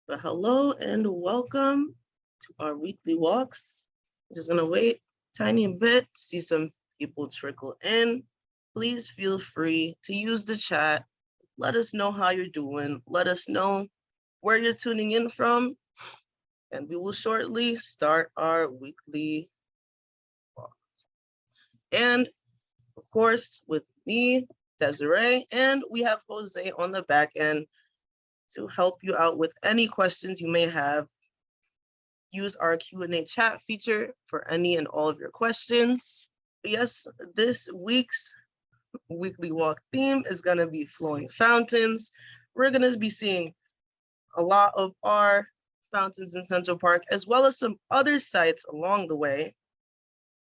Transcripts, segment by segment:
But hello and welcome to our weekly walks. I'm just gonna wait a tiny bit to see some people trickle in. Please feel free to use the chat. Let us know how you're doing. Let us know where you're tuning in from, and we will shortly start our weekly walks. And of course, with me, Desiree, and we have Jose on the back end to help you out with any questions you may have. Use our Q&A chat feature for any and all of your questions. Yes, this week's weekly walk theme is going to be flowing fountains. We're going to be seeing a lot of our fountains in Central Park, as well as some other sites along the way.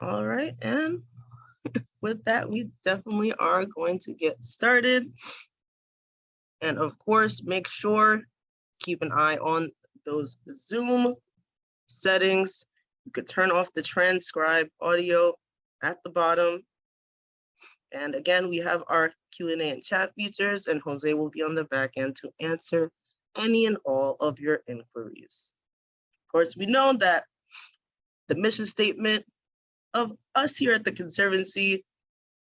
All right, and with that, we definitely are going to get started. And of course, make sure, keep an eye on those Zoom settings. You could turn off the transcribe audio at the bottom. And again, we have our Q&A and chat features, and Jose will be on the back end to answer any and all of your inquiries. Of course, we know that the mission statement of us here at the Conservancy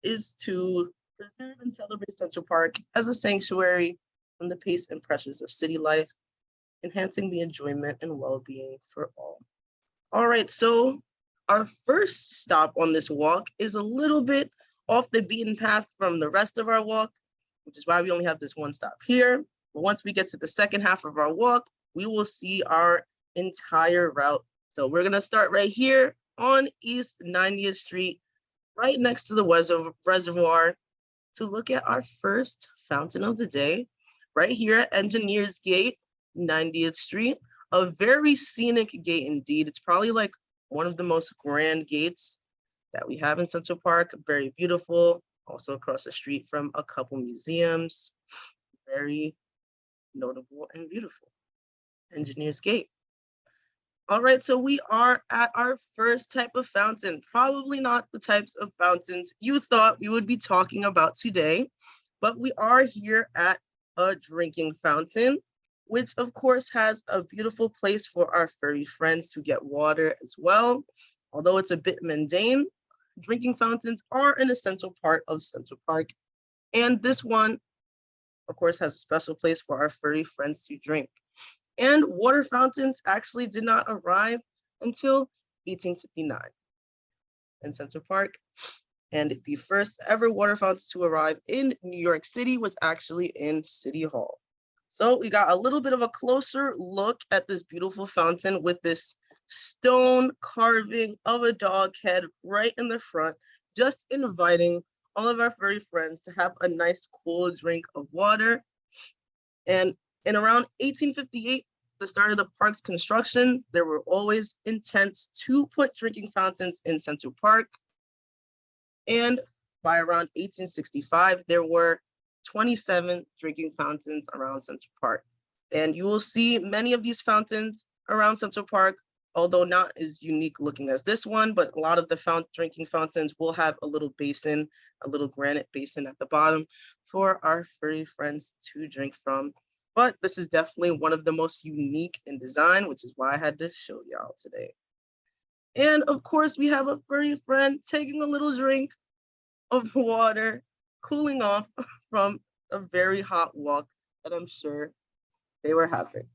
is to preserve and celebrate Central Park as a sanctuary from the pace and pressures of city life, enhancing the enjoyment and well-being for all. All right, so our first stop on this walk is a little bit off the beaten path from the rest of our walk, which is why we only have this one stop here. But once we get to the second half of our walk, we will see our entire route. So we're gonna start right here on East 90th Street, right next to the reservoir, to look at our first fountain of the day, right here at Engineers Gate, 90th Street. A very scenic gate indeed. It's probably like one of the most grand gates that we have in Central Park. Very beautiful. Also across the street from a couple museums. Very notable and beautiful. Engineers Gate. All right, so we are at our first type of fountain. Probably not the types of fountains you thought we would be talking about today, but we are here at a drinking fountain, which of course has a beautiful place for our furry friends to get water as well. Although it's a bit mundane, drinking fountains are an essential part of Central Park. And this one, of course, has a special place for our furry friends to drink. And water fountains actually did not arrive until 1859 in Central Park. And the first ever water fountain to arrive in New York City was actually in City Hall. So we got a little bit of a closer look at this beautiful fountain with this stone carving of a dog head right in the front, just inviting all of our furry friends to have a nice cool drink of water. And in around 1858, the start of the park's construction, there were always intents to put drinking fountains in Central Park. And by around 1865, there were 27 drinking fountains around Central Park. And you will see many of these fountains around Central Park, although not as unique looking as this one, but a lot of the drinking fountains will have a little basin, a little granite basin at the bottom for our furry friends to drink from. But this is definitely one of the most unique in design, which is why I had to show y'all today. And of course, we have a furry friend taking a little drink of water, cooling off from a very hot walk that I'm sure they were having.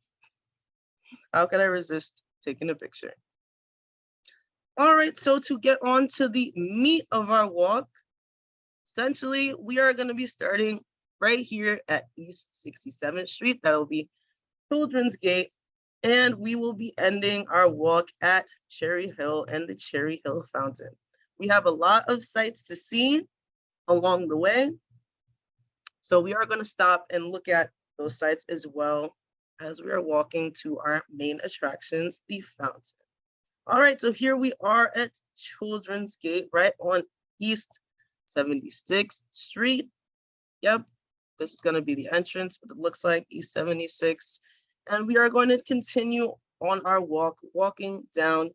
How could I resist taking a picture? All right, so to get on to the meat of our walk, essentially, we are going to be starting right here at East 67th Street. That'll be Children's Gate. And we will be ending our walk at Cherry Hill and the Cherry Hill Fountain. We have a lot of sights to see along the way. So we are going to stop and look at those sites as well as we are walking to our main attractions, the fountain. All right, so here we are at Children's Gate, right on East 76th Street. Yep, this is going to be the entrance, but it looks like East 76. And we are going to continue on our walk, walking down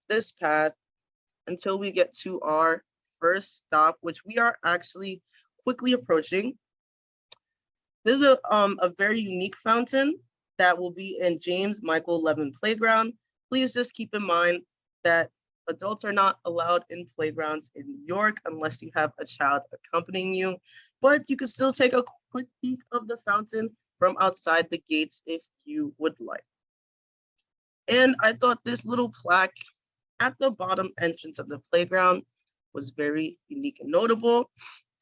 this path until we get to our first stop, which we are actually quickly approaching. This is a very unique fountain that will be in James Michael Levin Playground. Please just keep in mind that adults are not allowed in playgrounds in New York unless you have a child accompanying you, but you can still take a quick peek of the fountain from outside the gates if you would like. And I thought this little plaque at the bottom entrance of the playground was very unique and notable.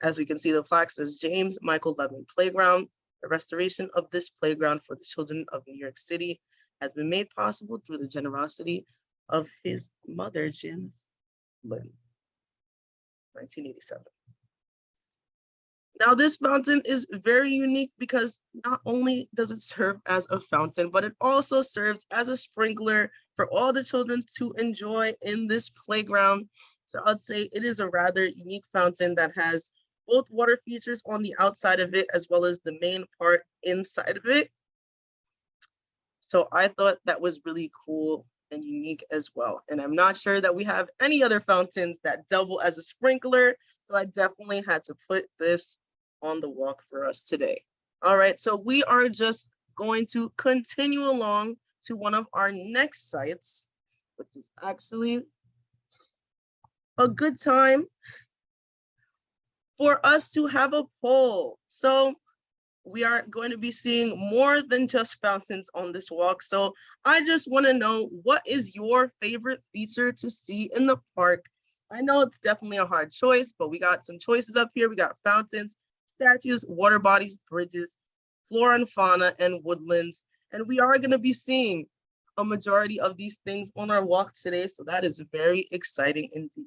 As we can see, the plaque says James Michael Levin Playground. The restoration of this playground for the children of New York City has been made possible through the generosity of his mother, Janice Lynn, 1987. Now, this fountain is very unique because not only does it serve as a fountain, but it also serves as a sprinkler for all the children to enjoy in this playground. So I'd say it is a rather unique fountain that has both water features on the outside of it as well as the main part inside of it. So I thought that was really cool and unique as well. And I'm not sure that we have any other fountains that double as a sprinkler. So I definitely had to put this on the walk for us today. All right, so we are just going to continue along to one of our next sites, which is actually a good time for us to have a poll. So we are going to be seeing more than just fountains on this walk. So I just want to know, what is your favorite feature to see in the park? I know it's definitely a hard choice, but we got some choices up here. We got fountains, statues, water bodies, bridges, flora and fauna, and woodlands. And we are going to be seeing a majority of these things on our walk today. So that is very exciting indeed.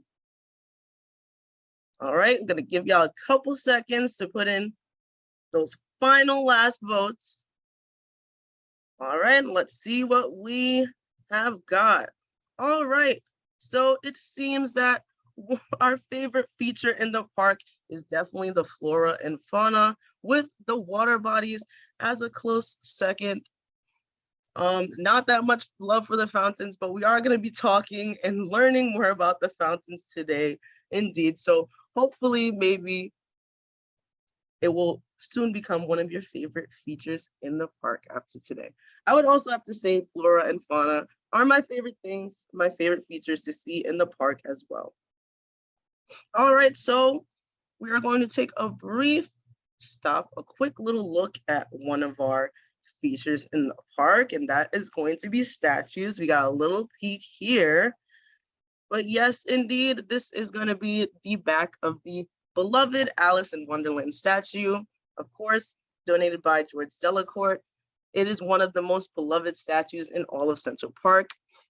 All right, I'm going to give y'all a couple seconds to put in those final last votes. All right, let's see what we have got. All right, so it seems that our favorite feature in the park is definitely the flora and fauna, with the water bodies as a close second. Not that much love for the fountains, but we are going to be talking and learning more about the fountains today, indeed. So hopefully, maybe it will soon become one of your favorite features in the park after today. I would also have to say flora and fauna are my favorite things, my favorite features to see in the park as well. All right, so we are going to take a brief stop, a quick little look at one of our features in the park, and that is going to be statues. We got a little peek here, but yes, indeed, this is going to be the back of the beloved Alice in Wonderland statue, of course, donated by George Delacourt. It is one of the most beloved statues in all of Central Park,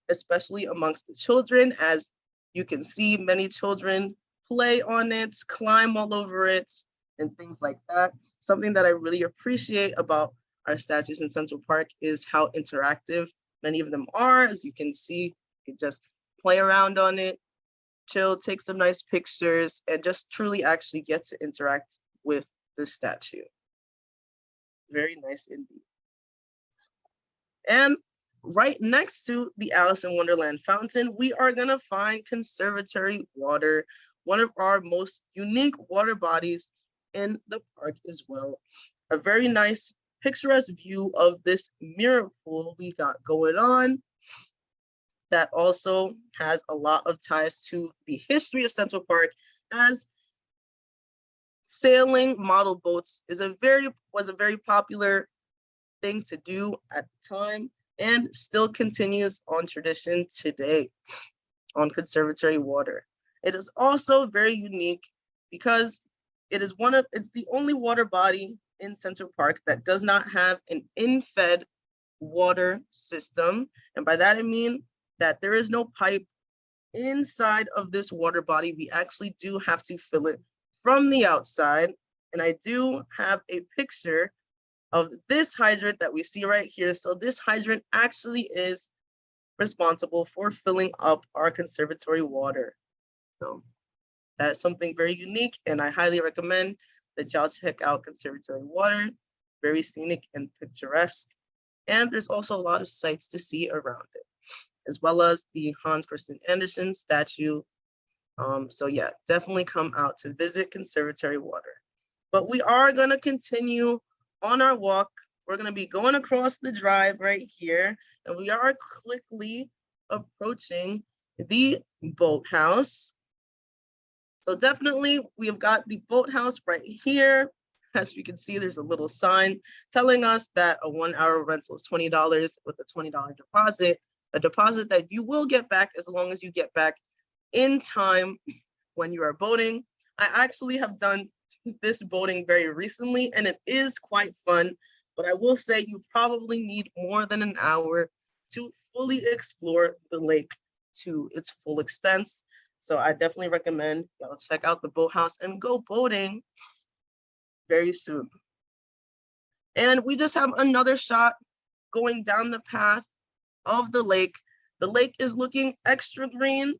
especially amongst the children. As you can see, many children play on it, climb all over it, and things like that. Something that I really appreciate about our statues in Central Park is how interactive many of them are. As you can see, you just play around on it, chill, take some nice pictures, and just truly actually get to interact with the statue. Very nice indeed. And right next to the Alice in Wonderland fountain, we are gonna find conservatory water, one of our most unique water bodies in the park as well. A very nice picturesque view of this mirror pool we got going on that also has a lot of ties to the history of Central Park, as sailing model boats was a very popular thing to do at the time and still continues on tradition today on conservatory water. It is also very unique because it's the only water body in Central Park that does not have an in-fed water system. And by that I mean that there is no pipe inside of this water body. We actually do have to fill it from the outside. And I do have a picture of this hydrant that we see right here. So this hydrant actually is responsible for filling up our conservatory water. So that's something very unique, and I highly recommend that y'all check out conservatory water. Very scenic and picturesque. And there's also a lot of sights to see around it, as well as the Hans Christian Andersen statue. So yeah, definitely come out to visit conservatory water. But we are gonna continue on our walk we're going to be going across the drive right here, and we are quickly approaching the boathouse. So definitely, we have got the boathouse right here. As you can see, there's a little sign telling us that a 1 hour rental is $20 with a $20 deposit, a deposit that you will get back as long as you get back in time when you are boating. I actually have done this boating very recently, and it is quite fun, but I will say you probably need more than an hour to fully explore the lake to its full extent. So I definitely recommend y'all check out the boathouse and go boating very soon. And we just have another shot going down the path of the lake. The lake is looking extra green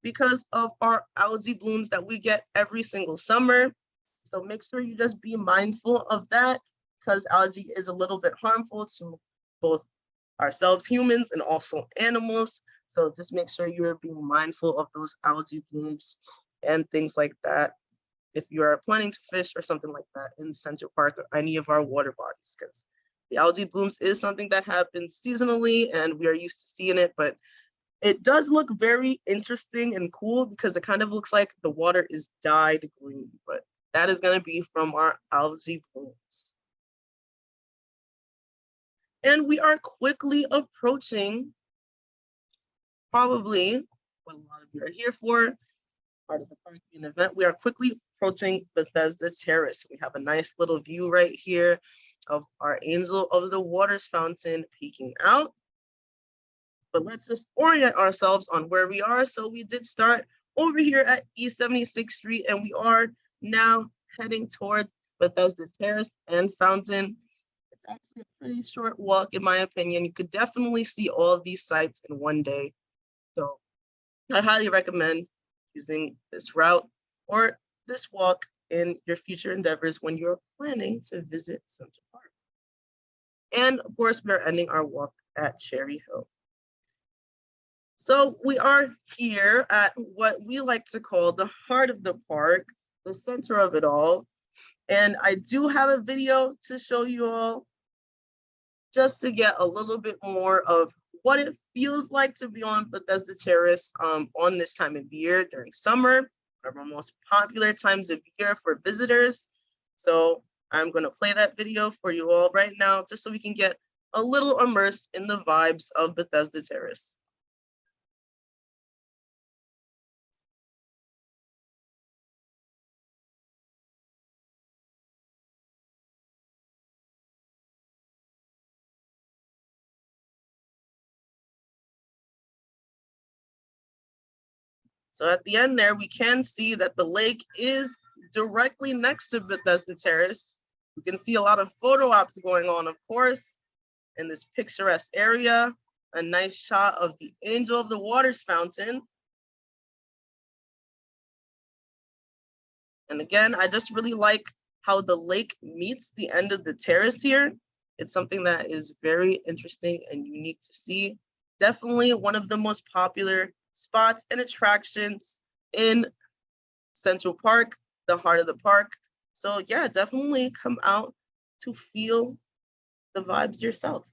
because of our algae blooms that we get every single summer. So make sure you just be mindful of that, because algae is a little bit harmful to both ourselves, humans, and also animals. So just make sure you're being mindful of those algae blooms and things like that if you are planning to fish or something like that in Central Park or any of our water bodies, because the algae blooms is something that happens seasonally and we are used to seeing it, but it does look very interesting and cool because it kind of looks like the water is dyed green, but that is going to be from our algae blooms. And we are quickly approaching probably what a lot of you are here for, part of the parking event. We are quickly approaching Bethesda Terrace. We have a nice little view right here of our Angel of the Waters fountain peeking out. But let's just orient ourselves on where we are. So we did start over here at East 76th Street, and we are now heading towards Bethesda Terrace and Fountain. It's actually a pretty short walk, in my opinion. You could definitely see all of these sites in one day. So I highly recommend using this route or this walk in your future endeavors when you're planning to visit Central Park. And of course, we're ending our walk at Cherry Hill. So we are here at what we like to call the heart of the park, the center of it all. And I do have a video to show you all just to get a little bit more of what it feels like to be on Bethesda Terrace on this time of year during summer, one of our most popular times of year for visitors. So I'm going to play that video for you all right now, just so we can get a little immersed in the vibes of Bethesda Terrace. So at the end there, we can see that the lake is directly next to Bethesda Terrace. We can see a lot of photo ops going on, of course, in this picturesque area. A nice shot of the Angel of the Waters fountain. And again, I just really like how the lake meets the end of the terrace here. It's something that is very interesting and unique to see. Definitely one of the most popular spots and attractions in Central Park, the heart of the park. So yeah, definitely come out to feel the vibes yourself.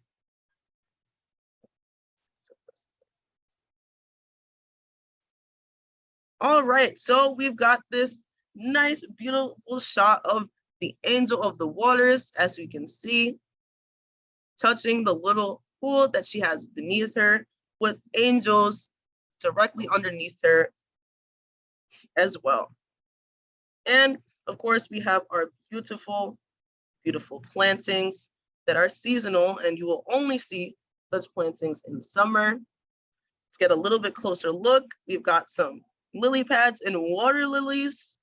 All right, so we've got this nice, beautiful shot of the Angel of the Waters, as we can see, touching the little pool that she has beneath her, with angels directly underneath her as well. And of course, we have our beautiful, beautiful plantings that are seasonal, and you will only see such plantings in the summer. Let's get a little bit closer look. We've got some lily pads and water lilies.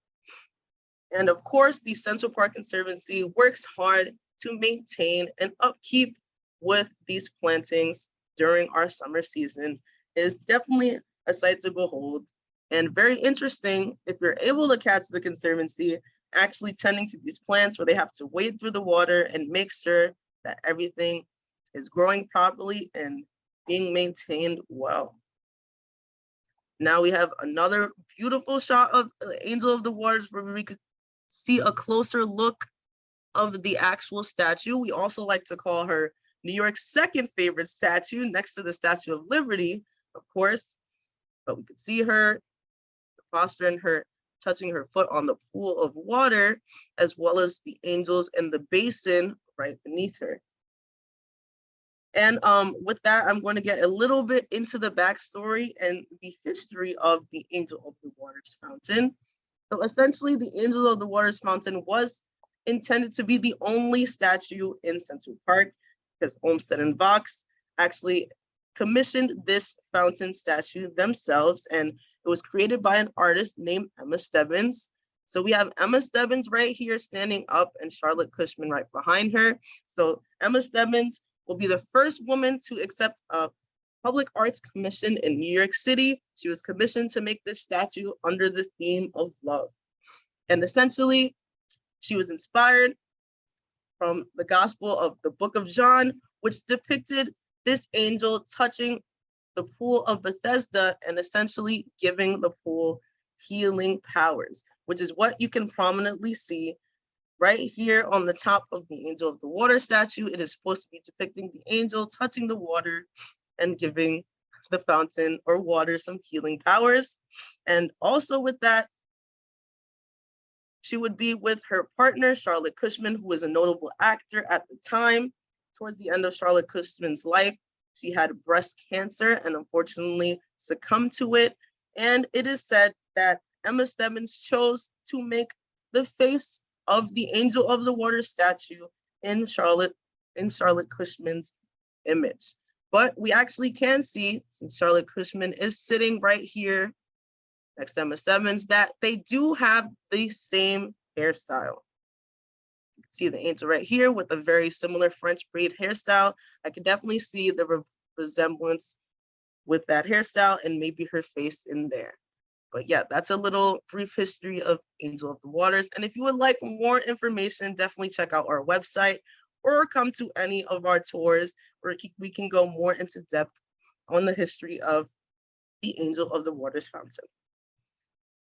And of course, the Central Park Conservancy works hard to maintain and upkeep with these plantings during our summer season. It is definitely a sight to behold and very interesting if you're able to catch the Conservancy actually tending to these plants where they have to wade through the water and make sure that everything is growing properly and being maintained well. Now we have another beautiful shot of the Angel of the Waters where we could see a closer look of the actual statue. We also like to call her New York's second favorite statue, next to the Statue of Liberty, of course. But we could see her fostering her, touching her foot on the pool of water, as well as the angels in the basin right beneath her. And with that, I'm going to get a little bit into the backstory and the history of the Angel of the Waters Fountain. So essentially, the Angel of the Waters Fountain was intended to be the only statue in Central Park, because Olmsted and Vaux actually commissioned this fountain statue themselves, and it was created by an artist named Emma Stebbins. So we have Emma Stebbins right here standing up and Charlotte Cushman right behind her. So Emma Stebbins will be the first woman to accept a public arts commission in New York City. She was commissioned to make this statue under the theme of love. And essentially, she was inspired from the Gospel of the Book of John, which depicted this angel touching the pool of Bethesda and essentially giving the pool healing powers, which is what you can prominently see right here on the top of the Angel of the Water statue. It is supposed to be depicting the angel touching the water and giving the fountain or water some healing powers. And also with that, she would be with her partner, Charlotte Cushman, who was a notable actor at the time. Towards the end of Charlotte Cushman's life, she had breast cancer and unfortunately succumbed to it. And it is said that Emma Stebbins chose to make the face of the Angel of the Water statue in Charlotte Cushman's image. But we actually can see, since Charlotte Cushman is sitting right here next to Emma Stebbins, that they do have the same hairstyle. You can see the angel right here with a very similar French braid hairstyle. I can definitely see the resemblance with that hairstyle and maybe her face in there. But yeah, that's a little brief history of Angel of the Waters. And if you would like more information, definitely check out our website or come to any of our tours where we can go more into depth on the history of the Angel of the Waters Fountain.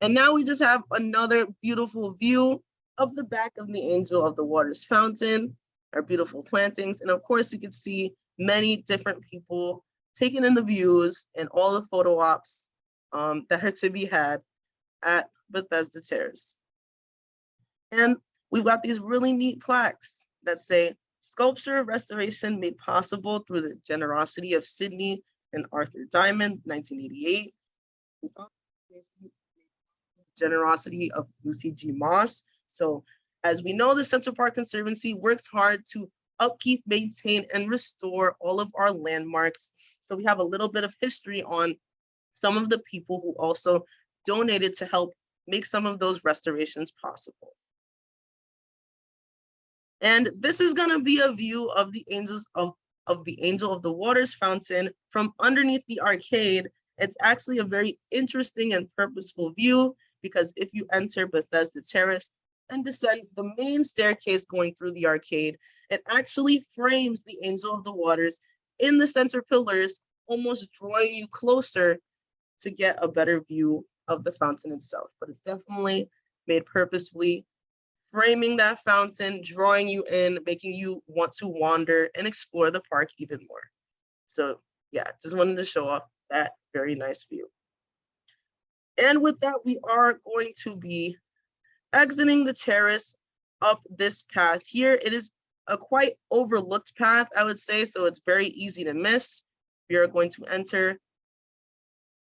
And now we just have another beautiful view of the back of the Angel of the Waters Fountain, our beautiful plantings. And of course, we could see many different people taking in the views and all the photo ops that are to be had at Bethesda Terrace. And we've got these really neat plaques that say, sculpture restoration made possible through the generosity of Sydney and Arthur Diamond, 1988. Generosity of Lucy G. Moss. So as we know, the Central Park Conservancy works hard to upkeep, maintain, and restore all of our landmarks. So we have a little bit of history on some of the people who also donated to help make some of those restorations possible. And this is going to be a view of the angels of the Angel of the Waters Fountain from underneath the arcade. It's actually a very interesting and purposeful view, because if you enter Bethesda Terrace and descend the main staircase going through the arcade, it actually frames the Angel of the Waters in the center pillars, almost drawing you closer to get a better view of the fountain itself. But it's definitely made purposefully, framing that fountain, drawing you in, making you want to wander and explore the park even more. So yeah, just wanted to show off that very nice view. And with that, we are going to be exiting the terrace up this path here. It is a quite overlooked path, I would say, so it's very easy to miss. We are going to enter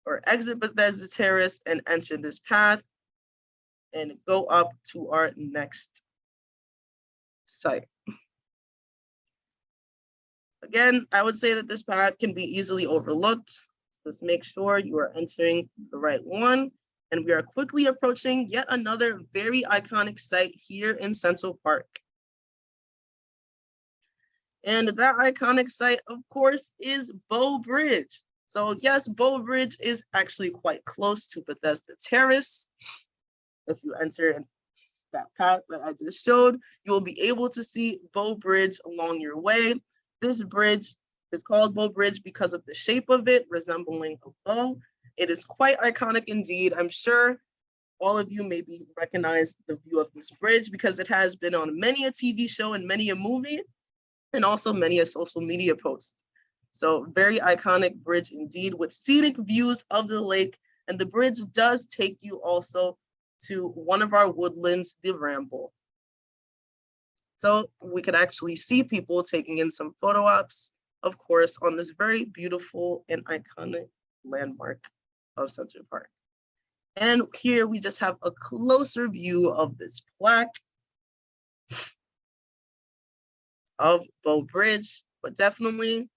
or exit Bethesda Terrace and enter this path and go up to our next site. Again, I would say that this path can be easily overlooked. Just make sure you are entering the right one. And we are quickly approaching yet another very iconic site here in Central Park. And that iconic site, of course, is Beau Bridge. So yes, Beau Bridge is actually quite close to Bethesda Terrace. If you enter that path that I just showed, you will be able to see Beau Bridge along your way. This bridge is called Beau Bridge because of the shape of it, resembling a bow. It is quite iconic indeed. I'm sure all of you maybe recognize the view of this bridge because it has been on many a TV show and many a movie, and also many a social media post. So very iconic bridge indeed, with scenic views of the lake. And the bridge does take you also to one of our woodlands, the Ramble. So we could actually see people taking in some photo ops, of course, on this very beautiful and iconic landmark of Central Park. And here we just have a closer view of this plaque of Beau Bridge. But definitely,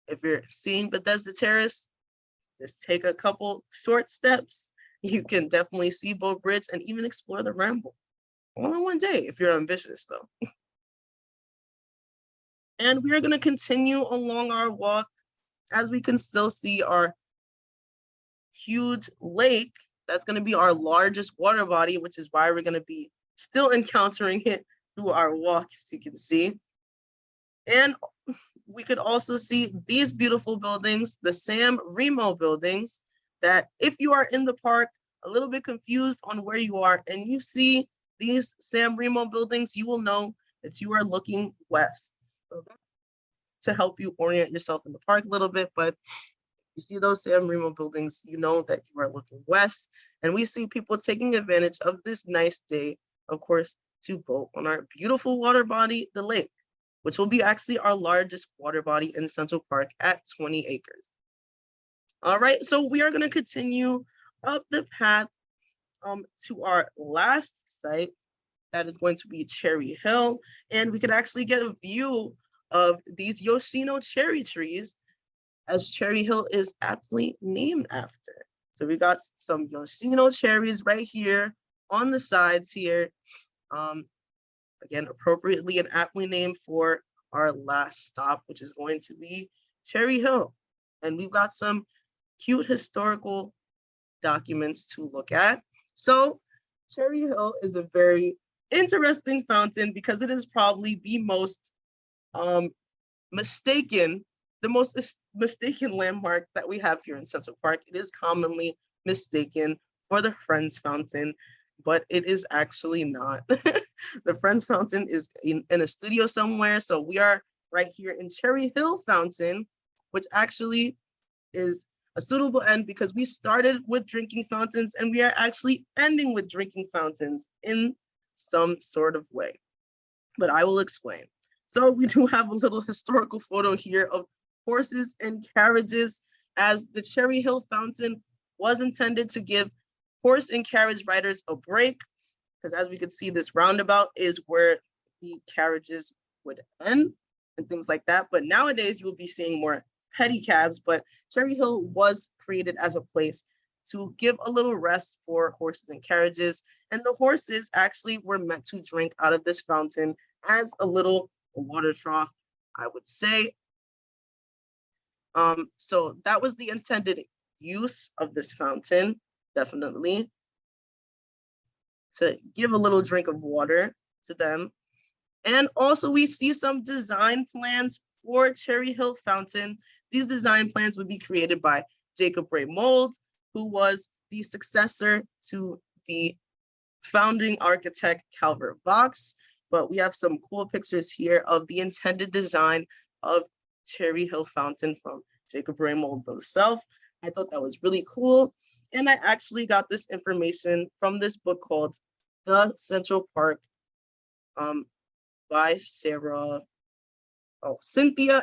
if you're seeing Bethesda Terrace, just take a couple short steps. You can definitely see Beau Bridge and even explore the Ramble all in one day if you're ambitious, though. And we are going to continue along our walk as we can still see our huge lake. That's going to be our largest water body, which is why we're going to be still encountering it through our walk, as you can see. And we could also see these beautiful buildings, the Sam Remo buildings, that if you are in the park, a little bit confused on where you are, and you see these Sam Remo buildings, you will know that you are looking west. So that's to help you orient yourself in the park a little bit, but you see those Sam Remo buildings, you know that you are looking west. And we see people taking advantage of this nice day, of course, to boat on our beautiful water body, the lake, which will be actually our largest water body in Central Park at 20 acres. All right, so we are going to continue up the path to our last site. That is going to be Cherry Hill. And we could actually get a view of these Yoshino cherry trees, as Cherry Hill is aptly named after. So we got some Yoshino cherries right here on the sides here. Again, appropriately and aptly named for our last stop, which is going to be Cherry Hill. And we've got some cute historical documents to look at. So Cherry Hill is a very interesting fountain because it is probably the most mistaken landmark that we have here in Central Park. It is commonly mistaken for the Friends Fountain, but it is actually not. The Friends Fountain is in a studio somewhere. So we are right here in Cherry Hill Fountain, which actually is a suitable end because we started with drinking fountains and we are actually ending with drinking fountains in some sort of way. But I will explain. So we do have a little historical photo here of horses and carriages, as the Cherry Hill Fountain was intended to give horse and carriage riders a break, because as we could see, this roundabout is where the carriages would end and things like that. But nowadays you will be seeing more pedicabs, but Cherry Hill was created as a place to give a little rest for horses and carriages. And the horses actually were meant to drink out of this fountain as a little water trough, I would say. So that was the intended use of this fountain, definitely, to give a little drink of water to them. And also we see some design plans for Cherry Hill Fountain. These design plans would be created by Jacob Ray Mould, who was the successor to the founding architect Calvert Vaux. But we have some cool pictures here of the intended design of Cherry Hill Fountain from Jacob Ray Mould himself. I thought that was really cool. And I actually got this information from this book called The Central Park by Cynthia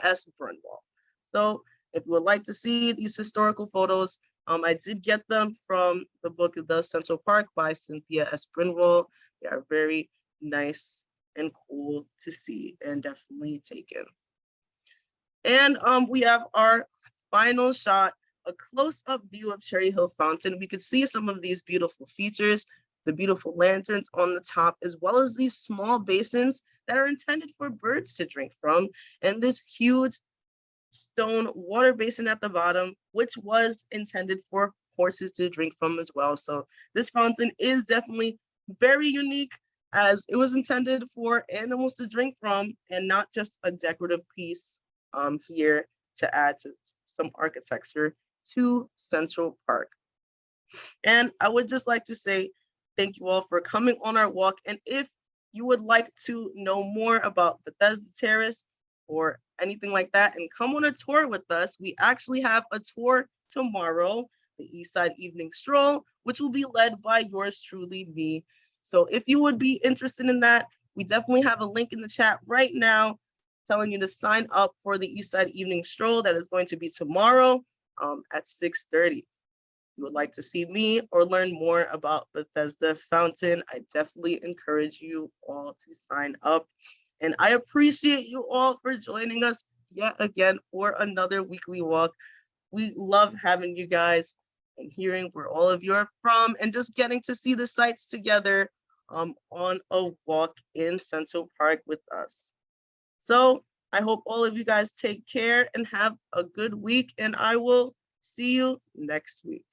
S. Brunwald. So if you would like to see these historical photos, I did get them from the book The Central Park by Cynthia S. Brunwald. They are very nice and cool to see and definitely taken. And we have our final shot, a close-up view of Cherry Hill Fountain. We could see some of these beautiful features, the beautiful lanterns on the top, as well as these small basins that are intended for birds to drink from, and this huge stone water basin at the bottom, which was intended for horses to drink from as well. So this fountain is definitely very unique, as it was intended for animals to drink from and not just a decorative piece here to add to some architecture to Central Park. And I would just like to say thank you all for coming on our walk. And if you would like to know more about Bethesda Terrace or anything like that and come on a tour with us, we actually have a tour tomorrow, the Eastside Evening Stroll, which will be led by yours truly, me. So if you would be interested in that, we definitely have a link in the chat right now telling you to sign up for the Eastside Evening Stroll that is going to be tomorrow at 6:30. You would like to see me or learn more about Bethesda Fountain, I definitely encourage you all to sign up. And I appreciate you all for joining us yet again for another weekly walk. We love having you guys and hearing where all of you are from and just getting to see the sights together on a walk in Central Park with us. So I hope all of you guys take care and have a good week, and I will see you next week.